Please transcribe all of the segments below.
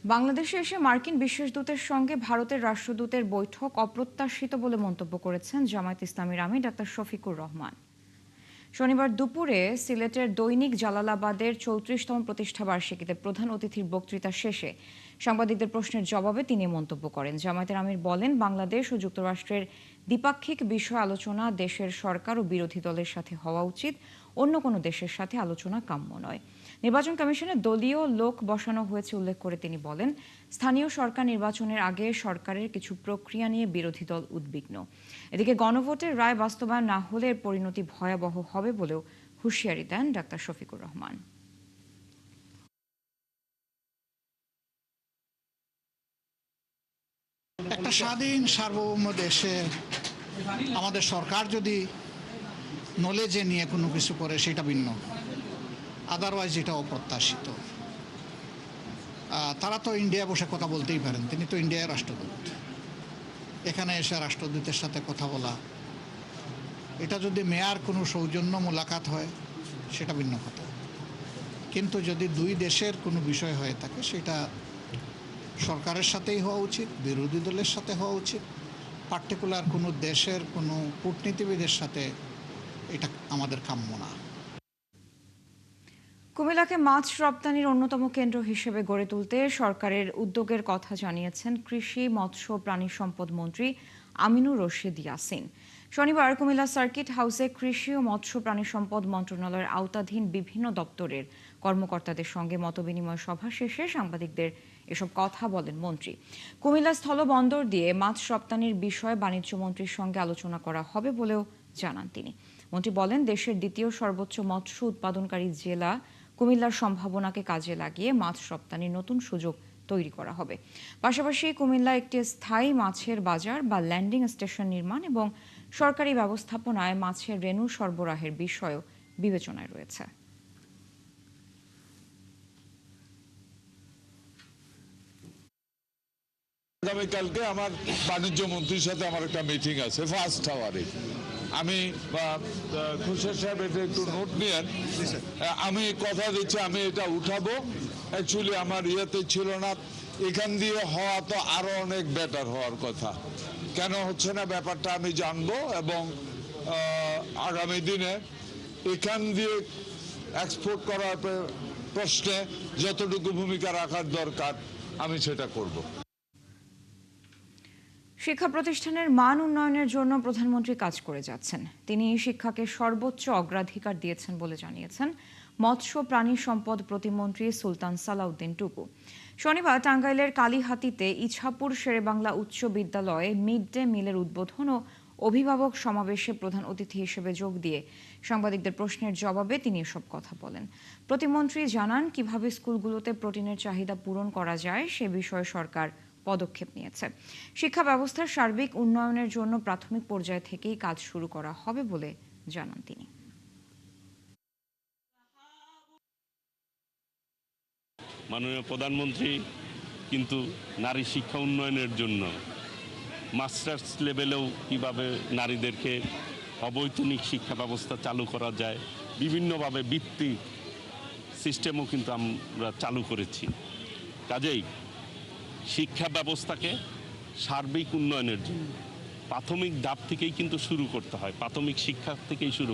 বাংলাদেশে এসে মার্কিন বিশেষ দূতের সঙ্গে ভারতের রাষ্ট্রদূতের বৈঠক অপ্রত্যাশিত বলে মন্তব্য করেছেন জামায়াত ইসলামীর আমির ডাক্তার শফিকুর রহমান। শনিবার দুপুরে সিলেটের দৈনিক জালালাবাদের 34তম প্রতিষ্ঠাবার্ষিকীতে প্রধান অতিথির বক্তৃতা শেষে সাংবাদিকদের প্রশ্নের জবাবে তিনি মন্তব্য করেন। জামায়াতের আমির বলেন, বাংলাদেশ ও যুক্তরাষ্ট্রের দ্বিপাক্ষিক বিষয় আলোচনা দেশের সরকার ও বিরোধী দলের সাথে হওয়া উচিত, অন্য কোনো দেশের সাথে আলোচনা কাম্য নয়। নির্বাচন কমিশনে দলীয় লোক বসানো হয়েছে উল্লেখ করে তিনি বলেন, স্থানীয় সরকার নির্বাচনের আগে সরকারের কিছু প্রক্রিয়া নিয়ে বিরোধী দল উদ্বিগ্ন। এদিকে গণভোটের রায় বাস্তবায়ন না হলে এর পরিণতি ভয়াবহ হবে বলেও হুঁশিয়ারি দেন ডাক্তার শফিকুর রহমান। একটা স্বাধীন সার্বভৌম দেশে আমাদের সরকার যদি নলেজে নিয়ে কোনো কিছু করে সেটা ভিন্ন, আদারওয়াইজ এটা অপ্রত্যাশিত। তারা তো ইন্ডিয়া বসে কথা বলতেই পারেন, তিনি তো ইন্ডিয়ার রাষ্ট্রদূত। এখানে এসে রাষ্ট্রদূতের সাথে কথা বলা, এটা যদি মেয়ার কোনো সৌজন্য মোলাকাত হয় সেটা ভিন্ন কথা, কিন্তু যদি দুই দেশের কোনো বিষয় হয়ে থাকে সেটা সরকারের সাথেই হওয়া উচিত, বিরোধী দলের সাথে হওয়া উচিত। পার্টিকুলার কোনো দেশের কোনো কূটনীতিবিদের সাথে এটা আমাদের কাম্য না। কুমিল্লাকে মাছ রপ্তানির অন্যতম কেন্দ্র হিসেবে গড়ে তুলতে সরকারের উদ্যোগের কথা জানিয়েছেন কৃষি, মৎস্য, প্রাণী সম্পদ মন্ত্রী আমিনুর রশিদ ইয়াসিন। শনিবার কুমিল্লা সার্কিট হাউসে কৃষি ও মৎস্য প্রাণী সম্পদ মন্ত্রণালয়ের আওতাধীন বিভিন্ন দপ্তরের কর্মকর্তাদের সঙ্গে মতবিনিময় সভা শেষে সাংবাদিকদের এসব কথা বলেন মন্ত্রী। কুমিল্লা স্থলবন্দর দিয়ে মাছ রপ্তানির বিষয়ে বাণিজ্য মন্ত্রীর সঙ্গে আলোচনা করা হবে বলেও জানান তিনি। মন্ত্রী বলেন, দেশের দ্বিতীয় সর্বোচ্চ মৎস্য উৎপাদনকারী জেলা কুমিল্লার সম্ভাবনাকে কাজে লাগিয়ে মাছ রপ্তানির নতুন সুযোগ তৈরি করা হবে। পাশাপাশি কুমিল্লা একটি স্থায়ী মাছের বাজার বা ল্যান্ডিং স্টেশন নির্মাণ এবং সরকারি ব্যবস্থাপনায় মাছের রেণু সরবরাহের বিষয়ও বিবেচনায় রয়েছে। আগামীকালকে আমার বাণিজ্য মন্ত্রীর সাথে আমার একটা মিটিং আছে ফার্স্ট আওয়ারে। আমি খুরশেদ সাহেব এটা একটু নোট নিয়েন। আমি কথা দিচ্ছি আমি এটা উঠাবো। অ্যাকচুয়ালি আমার ইয়েতে ছিল না, এখান দিয়ে হওয়া তো আরো অনেক বেটার হওয়ার কথা। কেন হচ্ছে না ব্যাপারটা আমি জানবো এবং আগামী দিনে এখান দিয়ে এক্সপোর্ট করার প্রশ্নে যতটুকু ভূমিকা রাখার দরকার আমি সেটা করব। শিক্ষা প্রতিষ্ঠানের মান উন্নয়নের জন্য প্রধানমন্ত্রী কাজ করে যাচ্ছেন। তিনি শিক্ষাকে সর্বোচ্চ অগ্রাধিকার দিয়েছেন বলে জানিয়েছেন মৎস্য প্রাণী সম্পদ প্রতিমন্ত্রী সুলতান সালাউদ্দিন টুকু। শনিবার টাঙ্গাইলের কালীহাতিতে ইছাপুর শেরেবাংলা উচ্চ বিদ্যালয়ে মিড ডে মিলের উদ্বোধন ও অভিভাবক সমাবেশে প্রধান অতিথি হিসেবে যোগ দিয়ে সাংবাদিকদের প্রশ্নের জবাবে তিনি এসব কথা বলেন। প্রতিমন্ত্রী জানান, কিভাবে স্কুলগুলোতে প্রোটিনের চাহিদা পূরণ করা যায় সে বিষয়ে সরকার পদক্ষেপ নিয়েছে। শিক্ষা ব্যবস্থার সার্বিক উন্নয়নের জন্য প্রাথমিক পর্যায় থেকেই কাজ শুরু করা হবে বলে জানান তিনি। মাননীয় প্রধানমন্ত্রী কিন্তু নারী শিক্ষা উন্নয়নের জন্য মাস্টার্স লেভেলেও কিভাবে নারীদেরকে অবৈতনিক শিক্ষা ব্যবস্থা চালু করা যায়, বিভিন্নভাবে বৃত্তি সিস্টেমও কিন্তু আমরা চালু করেছি। কাজেই শিক্ষা ব্যবস্থাকে সার্বিক উন্নয়নের জন্য প্রাথমিক ধাপ থেকেই কিন্তু শুরু করতে হয়, প্রাথমিক শিক্ষা থেকেই শুরু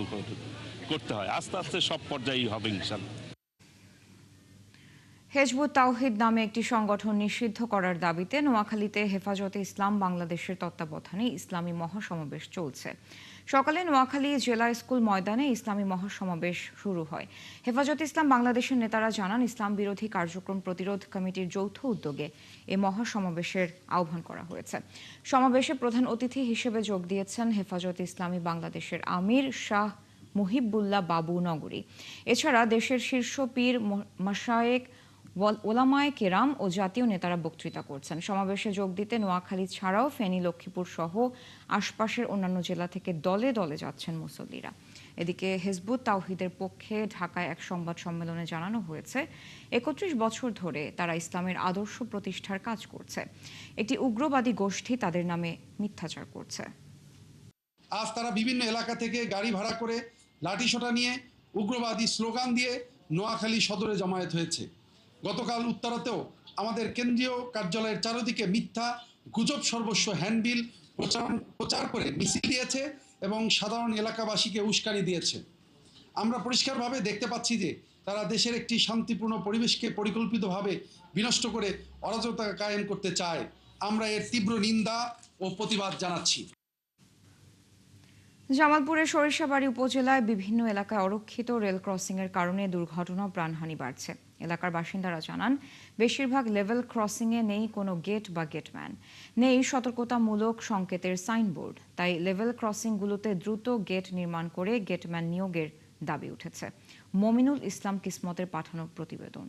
করতে হয়, আস্তে আস্তে সব পর্যায়েই হবে ইনশাআল্লাহ। হিজবুত তাওহিদ নামে একটি সংগঠন নিষিদ্ধ করার দাবিতে নোয়াখালীতে হেফাজতে ইসলাম বাংলাদেশের তত্ত্বাবধানে ইসলামী মহাসমাবেশ চলছে। সকালে নোয়াখালী জেলা স্কুল ময়দানে ইসলামী মহাসমাবেশ শুরু হয়। হেফাজতে ইসলাম বাংলাদেশের নেতারা জানান, ইসলাম বিরোধী কার্যক্রম প্রতিরোধ কমিটির যৌথ উদ্যোগে এ মহাসমাবেশের আহ্বান করা হয়েছে। সমাবেশে প্রধান অতিথি হিসেবে যোগ দিয়েছেন হেফাজতে ইসলামী বাংলাদেশের আমির শাহ মুহিবুল্লাহ বাবু নগরী। এছাড়া দেশের শীর্ষ পীর, মাশায়েখ, ওলামায়ে কেরাম ও জাতীয় নেতারা বক্তৃতা করছেন। সমাবেশে যোগ দিতে নোয়াখালী ছাড়াও ফেনী, লক্ষ্মীপুর সহ আশপাশের অন্যান্য জেলা থেকে দলে দলে যাচ্ছেন মুসল্লিরা। এদিকে হিজবুত তাওহিদের পক্ষে ঢাকায় এক সংবাদ সম্মেলনে জানানো হয়েছে, ৩১ বছর ধরে তারা ইসলামের আদর্শ প্রতিষ্ঠার কাজ করছে। একটি উগ্রবাদী গোষ্ঠী তাদের নামে মিথ্যাচার করছে। আজ তারা বিভিন্ন এলাকা থেকে গাড়ি ভাড়া করে লাঠিসোঁটা নিয়ে উগ্রবাদী স্লোগান দিয়ে নোয়াখালী সদরে জমায়েত হয়েছে। গতকাল উত্তরাতেও আমাদের কেন্দ্রীয় কার্যালয়ের চারিদিকে মিথ্যা গুজব সর্বস্ব হ্যান্ডবিল প্রচার করে মিছিল দিয়েছে এবং সাধারণ এলাকাবাসীকে উস্কানি দিয়েছে। আমরা পরিষ্কারভাবে দেখতে পাচ্ছি যে তারা দেশের একটি শান্তিপূর্ণ পরিবেশকে পরিকল্পিতভাবে বিনষ্ট করে অরাজকতা কায়েম করতে চায়। আমরা এর তীব্র নিন্দা ও প্রতিবাদ জানাচ্ছি। জামালপুরের সরিষাবাড়ী উপজেলায় বিভিন্ন এলাকায় অরক্ষিত রেল ক্রসিংয়ের কারণে দুর্ঘটনা ও প্রাণহানি বাড়ছে। এলাকার বাসিন্দারা জানান, বেশিরভাগ লেভেল ক্রসিংয়ে নেই কোনো গেট বা গেটম্যান, নেই সতর্কতামূলক সংকেতের সাইনবোর্ড। তাই লেভেল ক্রসিংগুলোতে দ্রুত গেট নির্মাণ করে গেটম্যান নিয়োগের দাবি উঠেছে। মমিনুল ইসলাম কিসমতের পাঠানো প্রতিবেদন।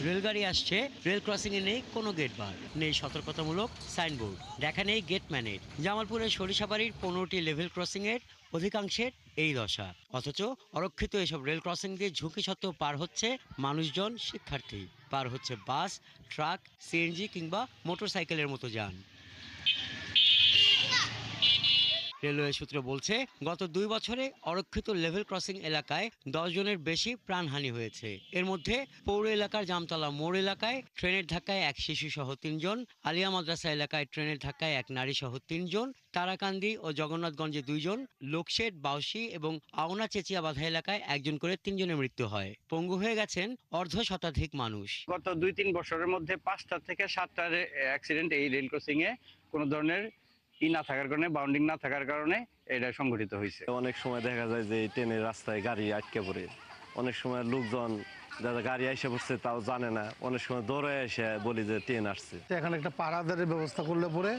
রেলগাড়ি আসছে, রেল ক্রসিং এ নেই কোনো গেট বার, নেই সতর্কতামূলক সাইনবোর্ড, দেখা নেই গেটম্যানের। জামালপুরের সরিষাবাড়ির 15টি লেভেল ক্রসিং এর অধিকাংশের এই দশা। অথচ অরক্ষিত এসব রেল ক্রসিং দিয়ে ঝুঁকি সত্ত্বেও পার হচ্ছে মানুষজন, শিক্ষার্থী, পার হচ্ছে বাস, ট্রাক, সিএনজি কিংবা মোটরসাইকেলের মতো যান। রেলওয়ে সূত্র বলছে, গত 2 বছরে অরক্ষিত লেভেল ক্রসিং এলাকায় 10 জনের বেশি প্রাণহানি হয়েছে। এর মধ্যে পৌর এলাকার জামতলা মোড় এলাকায় ট্রেনের ধাক্কায় এক শিশু সহ 3 জন, আলিয়া মাদ্রাসা এলাকায় ট্রেনের ধাক্কায় এক নারী সহ 3 জন, তারাকান্দি ও জগন্নাথগঞ্জে 2 জন, লোকশেড, বাউসি এবং আওনা চেচিয়াবাধা এলাকায় 1 জন করে 3 জনের মৃত্যু হয়। পঙ্গু হয়ে গেছেন অর্ধ শতাধিক মানুষ। গত 2-3 বছরের মধ্যে 5টা থেকে 7টার অ্যাক্সিডেন্ট এই রেল ক্রসিং এ কোনো ধরনের না থাকার কারণে, বাউন্ডিং না থাকার কারণে এটা সংঘটিত হয়েছে। অনেক সময় দেখা যায় যে ট্রেনের রাস্তায় গাড়ি আটকে পড়ে, অনেক সময় লোকজন যারা গাড়ি এসে পড়ছে তাও জানে না, অনেক সময় দৌড়ে এসে বলি যে ট্রেন আসছে। এখানে একটা পাড়াদের ব্যবস্থা করলে পরে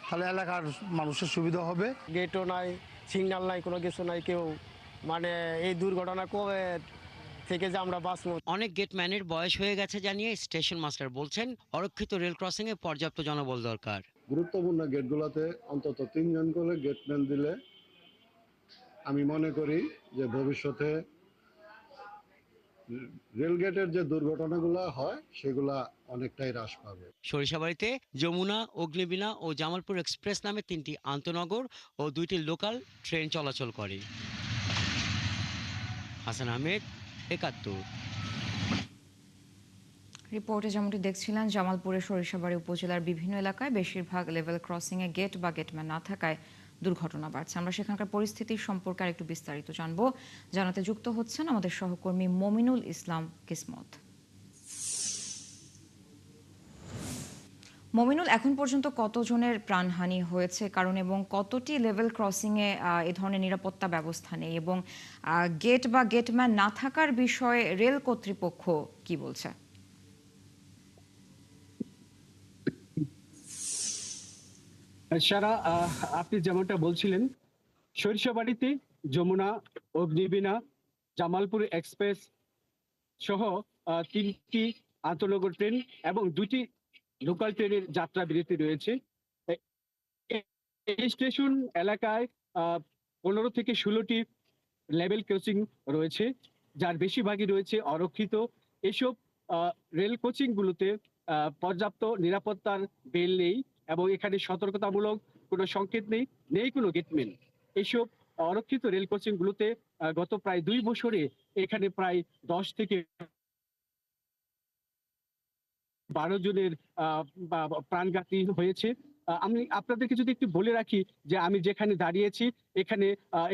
তাহলে এলাকার মানুষের সুবিধা হবে। গেটও নাই, সিগন্যাল নাই, কোনো কিছু নাই, কেউ মানে এই দুর্ঘটনা কবে থেকে যে আমরা বাঁচবো। অনেক গেটম্যানের বয়স হয়ে গেছে জানিয়ে স্টেশন মাস্টার বলছেন, অরক্ষিত রেল ক্রসিং এ পর্যাপ্ত জনবল দরকার। গুরুত্বপূর্ণ গেটগুলোতে অন্তত 3 জন করে গেটম্যান দিলে আমি মনে করি যে ভবিষ্যতে রেলগেটের যে দুর্ঘটনাগুলো হয় সেগুলা অনেকটাই হ্রাস পাবে। সরিষাবাড়িতে যমুনা, অগ্নিবীণা ও জামালপুর এক্সপ্রেস নামে 3টি আন্তনগর ও 2টি লোকাল ট্রেন চলাচল করে। হাসান আহমেদ, 71। রিপোর্টে যেমনটি দেখছিলেন, জামালপুরের সরিষাবাড়ী উপজেলার বিভিন্ন এলাকায় বেশিরভাগ লেভেল ক্রসিংয়ে গেট বা গেটম্যান না থাকায় দুর্ঘটনা বাড়ছে। আমরা সেখানকার পরিস্থিতির সম্পর্কে আরেকটু বিস্তারিত জানবো। জানাতে যুক্ত হচ্ছেন আমাদের সহকর্মী মমিনুল ইসলাম কিসমত। মমিনুল, এখন পর্যন্ত কতজনের প্রাণহানি হয়েছে কারণ এবং কতটি লেভেল ক্রসিংয়ে এ ধরনের নিরাপত্তা ব্যবস্থা নেই, এবং গেট বা গেটম্যান না থাকার বিষয়ে রেল কর্তৃপক্ষ কি বলছে? সারা, আপনি যেমনটা বলছিলেন, সরিষাবাড়িতে যমুনা, অগ্নিবীণা, জামালপুর এক্সপ্রেস সহ 3টি আন্তনগর ট্রেন এবং 2টি লোকাল ট্রেনের যাত্রা বিরতি রয়েছে। এই স্টেশন এলাকায় 15 থেকে 16টি লেভেল ক্রসিং রয়েছে, যার বেশিরভাগই রয়েছে অরক্ষিত। এসব রেল কোচিং গুলোতে পর্যাপ্ত নিরাপত্তার বেল নেই এবং এখানে সতর্কতামূলক কোনো সংকেত নেই, নেই কোনো গেটম্যান। এইসব অরক্ষিত রেল কোচিং গুলোতে গত প্রায় 2 বছরে এখানে প্রায় 10 থেকে 12 জনের প্রাণঘাতী হয়েছে। আমি আপনাদেরকে যদি একটু বলে রাখি যে আমি যেখানে দাঁড়িয়েছি এখানে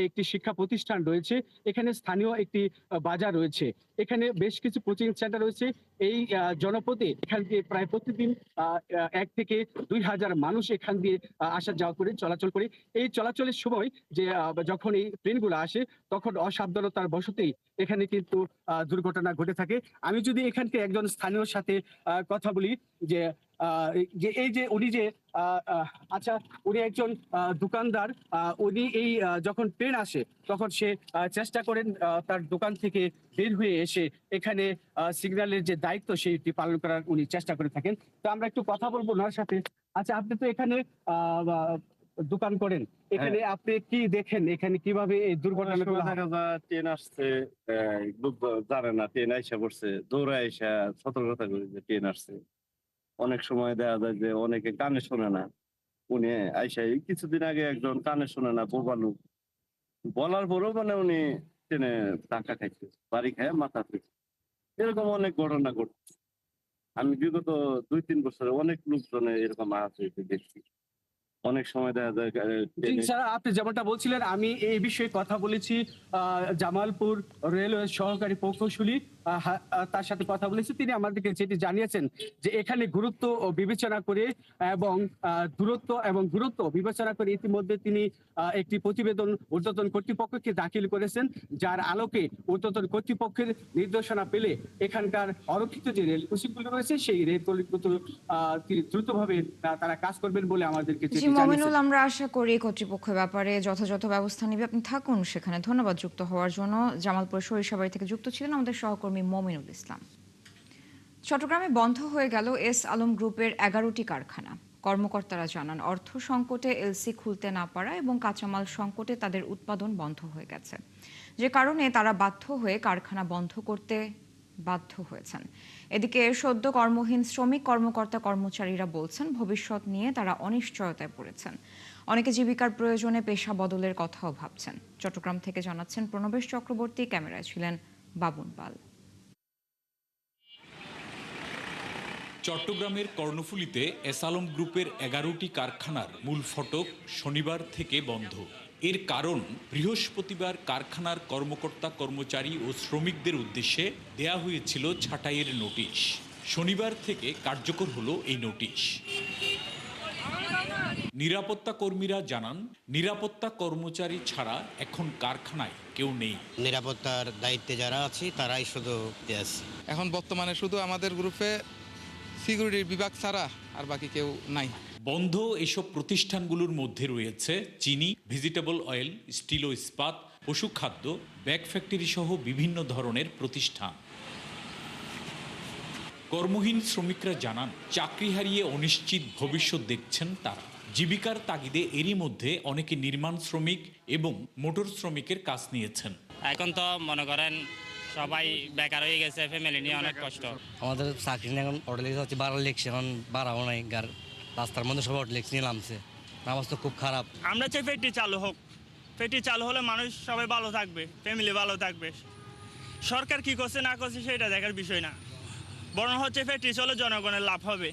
একটি শিক্ষা প্রতিষ্ঠান রয়েছে, এখানে স্থানীয় একটি বাজার রয়েছে, এখানে বেশ কিছু কোচিং সেন্টার রয়েছে। এই জনপদে এখান দিয়ে প্রায় প্রতিদিন 1 থেকে 2,000 মানুষ এখান দিয়ে আসা যাওয়া করে, চলাচল করে। এই চলাচলের সময় যে যখন এই ট্রেনগুলো আসে তখন অসাবধানতার বশতেই এখানে কিন্তু দুর্ঘটনা ঘটে থাকে। আমি যদি এখানকে একজন স্থানীয় সাথে কথা বলি যে এই যে উনি যে আচ্ছা, উনি একজন দোকানদার, উনি এই যখন ট্রেন আসে তখন সে চেষ্টা করেন তার দোকান থেকে বের হয়ে এসে এখানে সিগন্যালের যে দায়িত্ব সেইটি পালন করার উনি চেষ্টা করে থাকেন। তো আমরা একটু কথা বলবো ওনার সাথে। আচ্ছা, আপনি তো এখানে দোকান করেন, এখানে আপনি কি দেখেন, এখানে কিভাবে এই দুর্ঘটনাগুলো? ট্রেন আসছে, লোক জানে না ট্রেন আইসা পড়ছে, দৌড়ে আইসা সতর্কতা করে যে ট্রেন আসছে। অনেক সময় দেখা যায় যে অনেকে কানে শোনে না, উনি আইসা কিছুদিন আগে একজন কানে শোনে না বোবা লোক বলার পরেও মানে উনি ট্রেনে ধাক্কা খাইছে, বাড়ি খায় মাথা থেকে। এরকম অনেক ঘটনা ঘটছে। আমি বিগত 2-3 বছরে অনেক লোকজনে এরকম আহত হয়েছে দেখছি। অনেক সময় দেখা যায় জি স্যার, আপনি যেমনটা বলছিলেন, আমি এই বিষয়ে কথা বলেছি জামালপুর রেলওয়ে সহকারী প্রকৌশলী, তার সাথে কথা বলেছি। তিনি আমাদেরকে যেটি জানিয়েছেন যে এখানে গুরুত্ব ও বিবেচনা করে এবং দূরত্ব এবং গুরুত্ব বিবেচনা করে ইতিমধ্যে তিনি একটি প্রতিবেদন ঊর্ধ্বতন কর্তৃপক্ষকে দাখিল করেছেন, যার আলোকে ঊর্ধ্বতন কর্তৃপক্ষের নির্দেশনা পেলে এখানকার অরক্ষিত যে রেল ক্রসিংগুলো রয়েছে সেই রেল ক্রসিংগুলো দ্রুতভাবে তারা কাজ করবেন বলে আমাদেরকে জি মমিনুল, আমরা আশা করি কর্তৃপক্ষ ব্যাপারে যথাযথ ব্যবস্থা নেবে। আপনি থাকুন সেখানে। ধন্যবাদ যুক্ত হওয়ার জন্য। জামালপুর সরিষাবাড়ি থেকে যুক্ত ছিলেন আমাদের সহকর্মী মমিনুল ইসলাম। চট্টগ্রামে বন্ধ হয়ে গেল এস আলম গ্রুপের 11টি কারখানা। কর্মকর্তারা জানান, অর্থ সংকটে এলসি খুলতে না পারা এবং কাঁচামাল সংকটে তাদের উৎপাদন বন্ধ হয়ে গেছে, যে কারণে তারা বাধ্য হয়ে কারখানা বন্ধ করতে বাধ্য হয়েছেন। এদিকে সদ্য কর্মহীন শ্রমিক কর্মকর্তা কর্মচারীরা বলছেন, ভবিষ্যৎ নিয়ে তারা অনিশ্চয়তায় পড়েছেন। অনেকে জীবিকার প্রয়োজনে পেশা বদলের কথাও ভাবছেন। চট্টগ্রাম থেকে জানাচ্ছেন প্রণবেশ চক্রবর্তী, ক্যামেরায় ছিলেন বাবুন পাল। চট্টগ্রামের কর্ণফুলীতে এস আলম গ্রুপের 11টি কারখানার মূল ফটক শনিবার থেকে বন্ধ। এর কারণ, বৃহস্পতিবার কারখানার কর্মকর্তা কর্মচারী ও শ্রমিকদের উদ্দেশ্যে দেয়া হয়েছিল ছাঁটাইয়ের নোটিশ। শনিবার থেকে কার্যকর হলো এই নোটিশ। নিরাপত্তা কর্মীরা জানান, নিরাপত্তা কর্মচারী ছাড়া এখন কারখানায় কেউ নেই। নিরাপত্তার দায়িত্বে যারা আছে তারাই শুধু আছে। এখন বর্তমানে শুধু আমাদের গ্রুপে সিকিউরিটি বিভাগ ছাড়া আর বাকি কেউ নাই। বন্ধ এসব প্রতিষ্ঠানগুলোর মধ্যে রয়েছে চিনি, ভেজিটেবল অয়েল, স্টিল ও ইস্পাত, পশুখাদ্য, ব্যাগ ফ্যাক্টরি সহ বিভিন্ন ধরনের প্রতিষ্ঠান। কর্মহীন শ্রমিকরা জানান, চাকরি হারিয়ে অনিশ্চিত ভবিষ্যৎ দেখছেন তারা। জীবিকার তাগিদে এরই মধ্যে অনেকে নির্মাণ শ্রমিক এবং মোটর শ্রমিকের কাজ নিয়েছেন। এখন তো মনে করেন সবাই বেকার হয়ে গেছে, ফ্যামিলি নিয়ে অনেক কষ্ট। আমাদের চাকরি এখন অর্ডার লেগেছে হচ্ছে 12 লেগছে, এখন 12ও নাই। রাস্তার মধ্যে সবাই অর্ডার লেগছে, নিয়ে নামছে। অবস্থা খুব খারাপ। আমরা চাই ফ্যাক্টরি চালু হোক। ফ্যাক্টরি চালু হলে মানুষ সবাই ভালো থাকবে, ফ্যামিলি ভালো থাকবে। সরকার কি করছে না করছে সেটা দেখার বিষয় না, বরং হচ্ছে ফ্যাক্টরি চলে জনগণের লাভ হবে,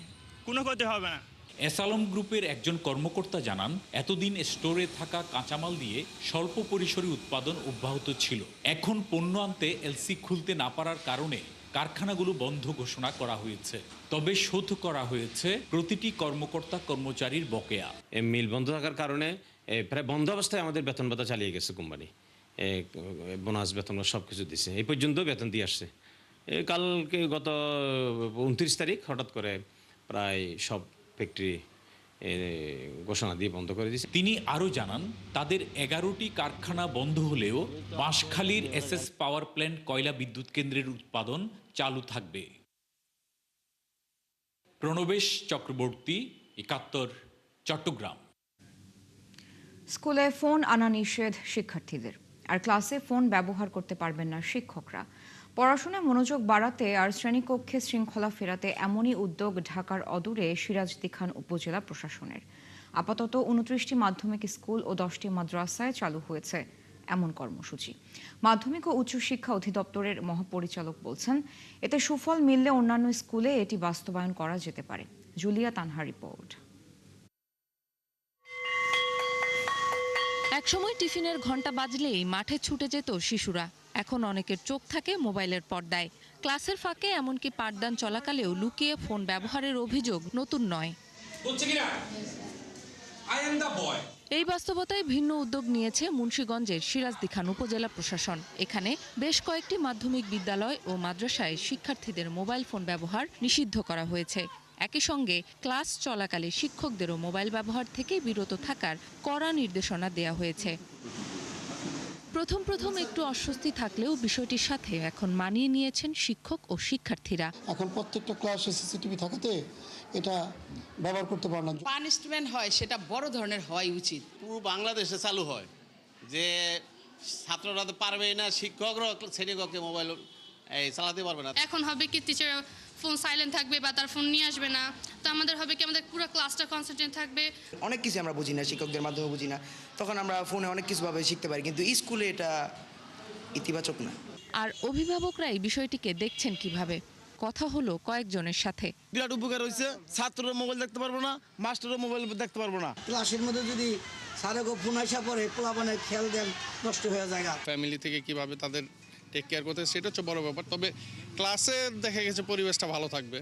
কোনো ক্ষতি হবে না। এস আলম গ্রুপের একজন কর্মকর্তা জানান, এতদিন স্টোরে থাকা কাঁচামাল দিয়ে স্বল্প পরিসরে উৎপাদন অব্যাহত ছিল। এখন পণ্য আনতে এলসি খুলতে না পারার কারণে কারখানাগুলো বন্ধ ঘোষণা করা হয়েছে। তবে শোধ করা হয়েছে প্রতিটি কর্মকর্তা কর্মচারীর বকেয়া। মিল বন্ধ থাকার কারণে প্রায় বন্ধ অবস্থায় আমাদের বেতন ভাতা চালিয়ে গেছে কোম্পানি। বোনাস বেতন সব কিছু দিছে, এই পর্যন্ত বেতন দিয়ে আসছে। কালকে গত 29 তারিখ হঠাৎ করে প্রায় সব ফ্যাক্টরি ঘোষণা দিয়ে বন্ধ করে দিয়েছে। তিনি আরও জানান, তাদের 11টি কারখানা বন্ধ হলেও বাঁশখালীর এসএস পাওয়ার প্ল্যান্ট কয়লা বিদ্যুৎ কেন্দ্রের উৎপাদন চালু থাকবে। প্রণবেশ চক্রবর্তী, 71, চট্টগ্রাম। স্কুলে ফোন আনা নিষেধ শিক্ষার্থীদের, আর ক্লাসে ফোন ব্যবহার করতে পারবেন না শিক্ষকরা। পড়াশোনায় মনোযোগ বাড়াতে আর শ্রেণীকক্ষে শৃঙ্খলা ফেরাতে এমনই উদ্যোগ ঢাকার অদূরে সিরাজদি খান উপজেলা প্রশাসনের। আপাতত 29টি মাধ্যমিক স্কুল ও 10টি মাদ্রাসায় চালু হয়েছে এমন কর্মসূচি। মাধ্যমিক ও উচ্চশিক্ষা অধিদপ্তরের মহাপরিচালক বলছেন, এতে সুফল মিললে অন্যান্য স্কুলে এটি বাস্তবায়ন করা যেতে পারে। Julia Tanha report. একসময় টিফিনের ঘন্টা বাজলেই মাঠে ছুটে যেত শিশুরা। এখন অনেকের চোখ থাকে মোবাইলের পর্দায়। ক্লাসের ফাঁকে এমনকি পাঠদান চলাকালেও লুকিয়ে ফোন ব্যবহারের অভিযোগ নতুন নয়। এই বাস্তবতায় ভিন্ন উদ্যোগ নিয়েছে মুন্সিগঞ্জের সিরাজদি খান উপজেলা প্রশাসন। এখানে বেশ কয়েকটি মাধ্যমিক বিদ্যালয় ও মাদ্রাসায় শিক্ষার্থীদের মোবাইল ফোন ব্যবহার নিষিদ্ধ করা হয়েছে। একই সঙ্গে ক্লাস চলাকালে শিক্ষকদেরও মোবাইল ব্যবহার থেকে বিরত থাকার কড়া নির্দেশনা দেওয়া হয়েছে। প্রথম একটু অস্বস্তি থাকলেও বিষয়টির সাথে এখন মানিয়ে নিয়েছেন শিক্ষক ও শিক্ষার্থীরা। এখন প্রত্যেকটা ক্লাসে সিসিটিভি থাকাতে এটা ব্যবহার করতে পারে না। পানিশমেন্ট হয় সেটা বড় ধরনের হওয়াই উচিত। পুরো বাংলাদেশে চালু হয় যে ছাত্ররা তো পারবেই না, শিক্ষকরা শ্রেণীকক্ষে মোবাইল চালাতে পারবে না। এখন হবে কি টিচার ফোন সাইলেন্ট থাকবে বা তার ফোন নিয়ে আসবে না, তো আমাদের হবে কি আমাদের পুরো ক্লাসটা কনসেন্ট্রেট থাকবে। অনেক কিছু আমরা বুঝি না, শিক্ষকদের মাধ্যমে বুঝি না, তখন আমরা ফোনে অনেক কিছু ভাবে শিখতে পারি, কিন্তু স্কুলে এটা ইতিবাচক না। আর অভিভাবকরা এই বিষয়টিকে দেখছেন কিভাবে? কথা হলো কয়েকজনের সাথে। বিরাট উপকার হয়েছে, ছাত্ররা মোবাইল দেখতে পারবো না, মাস্টাররা মোবাইল দেখতে পারবো না। ক্লাসের মধ্যে যদি স্যারে ফোন আসা পরে পোলাপানের খেয়াল দেন নষ্ট হয়ে যায়। ফ্যামিলি থেকে কিভাবে তাদের টেক কেয়ার করতে সেটা হচ্ছে বড় ব্যাপার। তবে ক্লাসে দেখা গেছে পরিবেশটা ভালো থাকবে।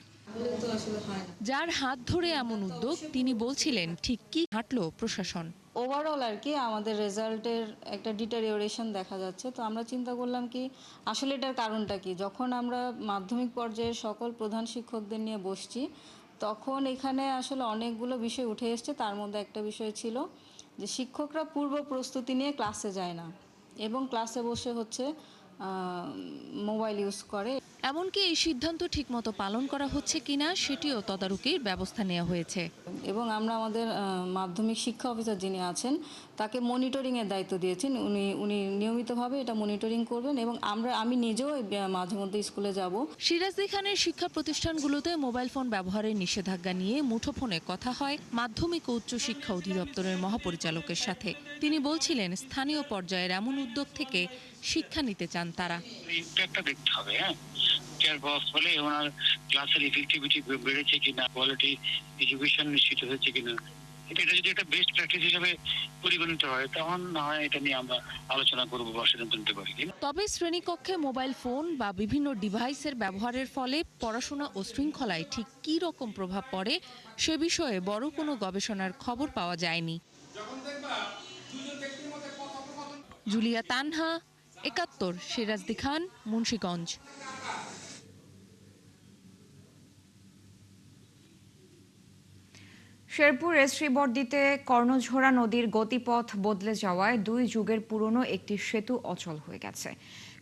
যার হাত ধরে এমন উদ্যোগ তিনি বলছিলেন ঠিক কি হাঁটলো প্রশাসন। ওভারঅল আর কি আমাদের রেজাল্টের একটা ডিটেরিওরেশন দেখা যাচ্ছে। তো আমরা চিন্তা করলাম কি আসলে এটার কারণটা কি। যখন আমরা মাধ্যমিক পর্যায়ের সকল প্রধান শিক্ষকদের নিয়ে বসছি তখন এখানে আসলে অনেকগুলো বিষয় উঠে এসছে। তার মধ্যে একটা বিষয় ছিল যে শিক্ষকরা পূর্ব প্রস্তুতি নিয়ে ক্লাসে যায় না এবং ক্লাসে বসে হচ্ছে মোবাইল ইউজ করে। এমনকি এই সিদ্ধান্ত ঠিকমতো পালন করা হচ্ছে কিনা সেটিও তদারকির ব্যবস্থা নেওয়া হয়েছে। এবং আমরা আমাদের মাধ্যমিক শিক্ষা অফিসার যিনি আছেন তাকে মনিটরিংয়ের দায়িত্ব দিয়েছেন। উনি নিয়মিতভাবে এটা মনিটরিং করবেন এবং আমি নিজেও মাঝে মধ্যে স্কুলে যাব। সিরাজদি খানের শিক্ষা প্রতিষ্ঠানগুলোতে মোবাইল ফোন ব্যবহারের নিষেধাজ্ঞা নিয়ে মুঠোফোনে কথা হয় মাধ্যমিক ও উচ্চ শিক্ষা অধিদপ্তরের মহাপরিচালকের সাথে। তিনি বলছিলেন স্থানীয় পর্যায়ের এমন উদ্যোগ থেকে শিক্ষা নিতে চান তারা। দেখতে হবে, ফলে ওনার ক্লাসের ইফেক্টিভিটি বেড়েছে কিনা, কোয়ালিটি এডুকেশন নিশ্চিত হয়েছে কিনা, এটা যদি একটা বেস্ট প্র্যাকটিস হিসেবে পরিগণিত হয় তখন না হয় এটা নিয়ে আমরা আলোচনা করবো বা সিদ্ধান্ত নিতে পারি। তবে শ্রেণীকক্ষে মোবাইল ফোন বা বিভিন্ন ডিভাইসের ব্যবহারের ফলে পড়াশোনা ও শৃঙ্খলায় ঠিক কী রকম প্রভাব পড়ে সে বিষয়ে বড় কোনো গবেষণার খবর পাওয়া যায়নি। জুলিয়া তানহা, ৭১, সিরাজদি খান, মুন্সিগঞ্জ। শেরপুরের শ্রীবর্দিতে কর্ণঝোড়া নদীর গতিপথ বদলে যাওয়ায় ২ যুগের পুরনো একটি সেতু অচল হয়ে গেছে।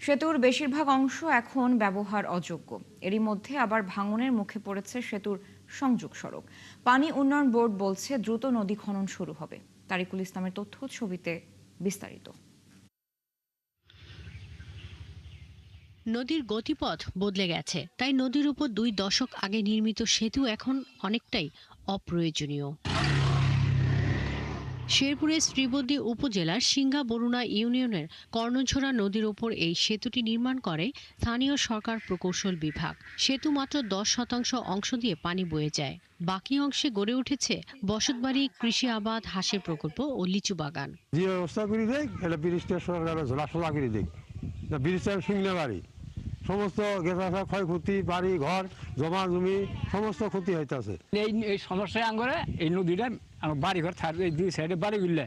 সেতুর বেশিরভাগ অংশ এখন ব্যবহার অযোগ্য। এরই মধ্যে আবার ভাঙনের মুখে পড়েছে সেতুর সংযোগ সড়ক। পানি উন্নয়ন বোর্ড বলছে দ্রুত নদী খনন শুরু হবে। তারিকুল ইসলামের তথ্য, ছবিতে বিস্তারিত। নদীর গতিপথ বদলে গেছে, তাই নদীর উপর ২ দশক আগে নির্মিত সেতু এখন অনেকটাই অপ্রয়োজনীয়। শেরপুরের শ্রীবর্দী উপজেলার সিংহা বরুণা ইউনিয়নের কর্ণঝোড়া নদীর ওপর এই সেতুটি নির্মাণ করে স্থানীয় সরকার প্রকৌশল বিভাগ। সেতু মাত্র ১০% অংশ দিয়ে পানি বয়ে যায়, বাকি অংশে গড়ে উঠেছে বসতবাড়ি, কৃষি আবাদ, হাঁসের প্রকল্প ও লিচু বাগান। যে ব্যবস্থা করে দেয় এটা ব্রিজটা সরকারের ঝোলাশোলা করে দেয়, ব্রিজটা সিংহা বাড়ি সমস্ত গেছা ক্ষয়ক্ষতি, বাড়ি ঘর জমা জমি সমস্ত ক্ষতি হইতেছে। এই সমস্যায় আঙ্গরে এই নদীটা আমার বাড়ি ঘর থাকবে, এই 2 সাইডে বাড়ি গুললে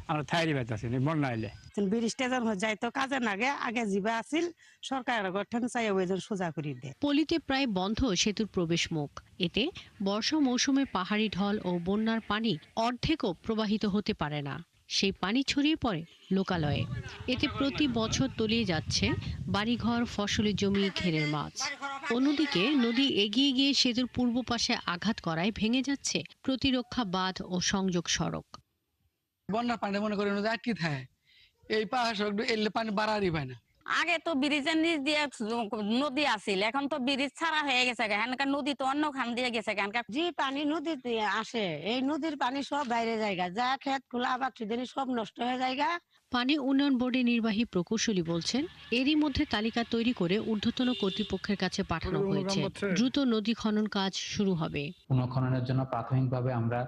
আমরা থাইরি পাইতেছি বন্যা এলে। ব্রিজটা যখন যাইতো কাজে নাগে আগে জিবা আছিল সরকারের গঠন চাই ওই সোজা করে দেয়। পলিতে প্রায় বন্ধ সেতুর প্রবেশ মুখ। এতে বর্ষা মৌসুমে পাহাড়ি ঢল ও বন্যার পানি অর্ধেকও প্রবাহিত হতে পারে না। সেই পানি ছড়িয়ে পড়ে লোকালয়ে। এতে প্রতি বছর তলিয়ে যাচ্ছে বাড়িঘর, ফসলি জমি, ঘেরের মাছ। অন্যদিকে নদী এগিয়ে গিয়ে সেতুর পূর্ব পাশে আঘাত করায় ভেঙে যাচ্ছে প্রতিরক্ষা বাঁধ ও সংযোগ সড়ক। বন্যা পানি মনে করে নদী আটকে থাকে, এই পাহাড় সড়ক এলে পানি বাড়ারই পায় না। আগে তো ব্রিজের নিচ দিয়ে নদী আছিল, এখন তো ব্রিজ ছাড়া হয়ে গেছে। এখানকার নদী তো অন্য খান দিয়ে গেছে। যে পানি নদীতে আসে এই নদীর পানি সব বাইরে জায়গা, যা ক্ষেত খোলা আবাদ সব নষ্ট হয়ে জায়গা। পানি উন্নয়ন বোর্ডের নির্বাহী প্রকৌশলী বলছেন, এরই মধ্যে তালিকা তৈরি করে ঊর্ধ্বতন কর্তৃপক্ষের কাছে পাঠানো হয়েছে। দ্রুত নদী খনন কাজ শুরু হবে। পুনঃখননের জন্য প্রাথমিকভাবে আমরা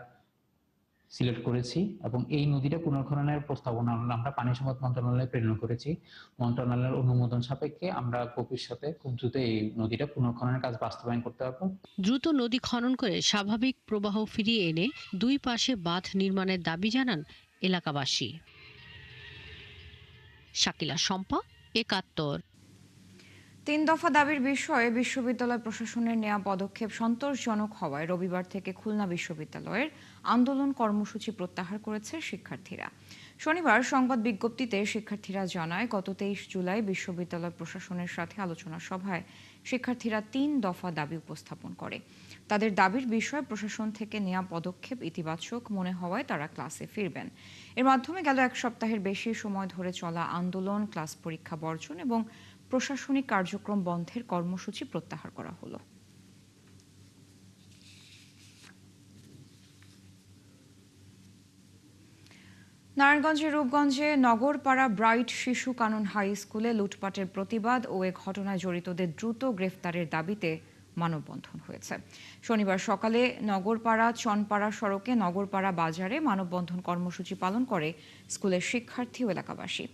সিলেক্ট করেছি এবং এই নদীটা পুনর্খননের প্রস্তাবনা আমরা পানি সম্পদ মন্ত্রণালয়ে প্রেরণ করেছি। মন্ত্রণালয়ের অনুমোদন সাপেক্ষে আমরা ভবিষ্যতে খুব দ্রুত এই নদীটা পুনর্খননের কাজ বাস্তবায়ন করতে পারবো। দ্রুত নদী খনন করে স্বাভাবিক প্রবাহ ফিরিয়ে এনে 2 পাশে বাঁধ নির্মাণের দাবি জানান এলাকাবাসী। শাকিলা শম্পা, ৭১। ৩ দফা দাবির বিষয়ে বিশ্ববিদ্যালয় প্রশাসনের নেওয়া পদক্ষেপ সন্তোষজনক হওয়ায় রবিবার থেকে খুলনা বিশ্ববিদ্যালয়ের আন্দোলন কর্মসূচি প্রত্যাহার করেছে শিক্ষার্থীরা। শনিবার সংবাদ বিজ্ঞপ্তিতে শিক্ষার্থীরা জানায়, গত 23 জুলাই বিশ্ববিদ্যালয় প্রশাসনের সাথে আলোচনা সভায় শিক্ষার্থীরা 3 দফা দাবি উপস্থাপন করে। তাদের দাবির বিষয়ে প্রশাসন থেকে নেওয়া পদক্ষেপ ইতিবাচক মনে হওয়ায় তারা ক্লাসে ফিরবেন। এর মাধ্যমে গেল 1 সপ্তাহের বেশি সময় ধরে চলা আন্দোলন, ক্লাস পরীক্ষা বর্জন এবং প্রশাসনিক কার্যক্রম বন্ধের কর্মসূচি প্রত্যাহার করা হলো। নারায়ণগঞ্জের রূপগঞ্জে নগরপাড়া ব্রাইট শিশু কানন হাই স্কুলে লুটপাটের প্রতিবাদ ও এ ঘটনায় জড়িতদের দ্রুত গ্রেফতারের দাবিতে মানববন্ধন হয়েছে। শনিবার সকালে নগরপাড়া চনপাড়া সড়কে নগরপাড়া বাজারে মানববন্ধন কর্মসূচি পালন করে স্কুলের শিক্ষার্থী ও এলাকাবাসী।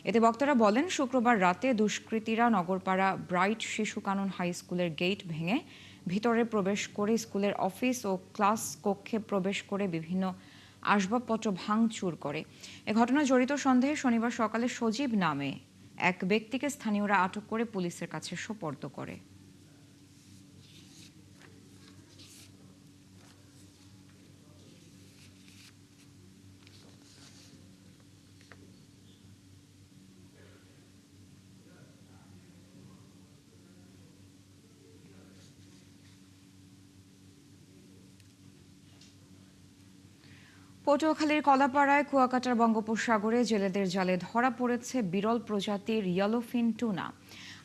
এতে বক্তারা বলেন, শুক্রবার রাতে দুষ্কৃতীরা নগরপাড়া ব্রাইট শিশু কানন হাই স্কুলের গেট ভেঙে ভিতরে প্রবেশ করে স্কুলের অফিস ও ক্লাস কক্ষে প্রবেশ করে বিভিন্ন আসবাবপত্র ভাঙচুর করে। এ ঘটনায় জড়িত সন্দেহে শনিবার সকালে সজীব নামে এক ব্যক্তিকে স্থানীয়রা আটক করে পুলিশের কাছে সোপর্দ করে। পটুয়াখালীর কলাপাড়ায় কুয়াকাটার বঙ্গোপসাগরে জেলেদের জালে ধরা পড়েছে বিরল প্রজাতির ইয়েলোফিন টুনা।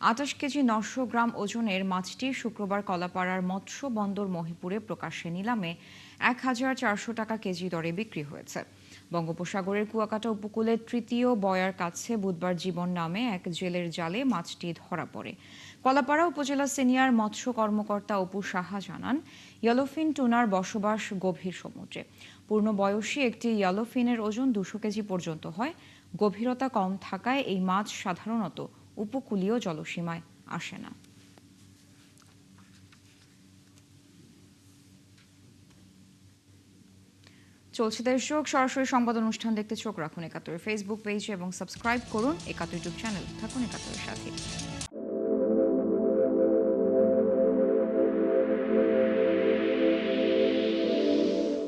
28 কেজি 900 গ্রাম ওজনের মাছটি শুক্রবার কলাপাড়ার মৎস্য বন্দর মহিপুরে প্রকাশ্যে নিলামে 1400 টাকা কেজি দরে বিক্রি হয়েছে। বঙ্গোপসাগরের কুয়াকাটা উপকূলের তৃতীয় বয়ার কাছে বুধবার জীবন নামে এক জেলের জালে মাছটি ধরা পড়ে। কলাপাড়া উপজেলা সিনিয়র মৎস্য কর্মকর্তা অপু সাহা জানান, ইয়েলোফিন টুনার বসবাস গভীর সমুদ্রে। পূর্ণবয়সী একটি ইয়েলোফিনের ওজন 200 কেজি পর্যন্ত হয়। গভীরতা কম থাকায় এই মাছ সাধারণত উপকূলীয় জলসীমায় আসে না। চলছে দেশযোগ। সরাসরি সংবাদ অনুষ্ঠান দেখতে চোখ রাখুন ৭১ ফেসবুক পেজ এবং সাবস্ক্রাইব করুন ৭১ ইউটিউব চ্যানেল। থাকুন ৭১ সাথে।